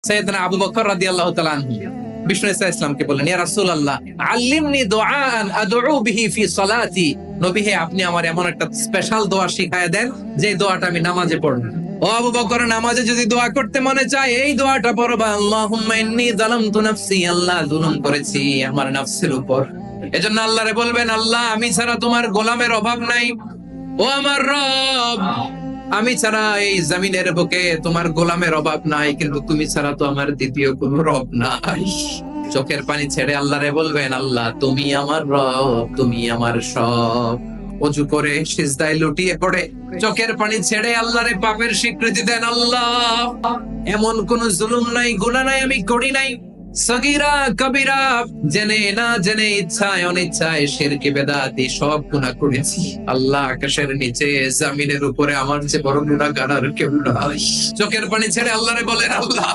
সাইয়েদনা আবু বকর রাদিয়াল্লাহু তাআলা আনহু বিষ্ণু ইসা ইসলামকে বললেন, ইয়া রাসূলুল্লাহ আল্লিমনি দুআআন আদউ বিহি ফি সালাতি। নবী হে, আপনি আমার এমন একটা স্পেশাল দোয়া শিখায় দেন যে দোয়াটা আমি নামাজে পড়ব। ও আবু বকর, নামাজে যদি দোয়া করতে মনে চায় এই দোয়াটা পড়বা, আল্লাহুম্মা ইন্নী যালামতু নাফসি, আল্লাহ জুলুম করেছি আমার নফসের উপর। এজন্য আল্লাহরে বলবেন, আল্লাহ আমি ছাড়া তোমার গোলামের অভাব নাই। ও আমার রব, আমি ছাড়া এই জমিনের বুকে তোমার গোলামের অভাব নাই, কিন্তু তুমি ছাড়া তো আমার দ্বিতীয় কোনো রব নাই। চোখের পানি ছেড়ে আল্লাহরে বলবেন, আল্লাহ তুমি আমার রব, তুমি আমার সব। অজু করে সিজদায় লুটিয়ে পড়ে চোখের পানি ছেড়ে আল্লাহরে পাপের স্বীকৃতি দেন, আল্লাহ এমন কোন জুলুম নাই, গুনাহ নাই আমি করি নাই, সগীরা কবিরা, জেনে না জেনে, ইচ্ছায় অনিচ্ছায়, শিরকে বেদাতি সব গুনাহ করেছি। আল্লাহ আকাশের নিচে জমিনের উপরে আমার চেয়ে বড় গুনাহগার আর কেউ নাই। চোখের পানি ছেড়ে আল্লাহরে বলেন, আল্লাহ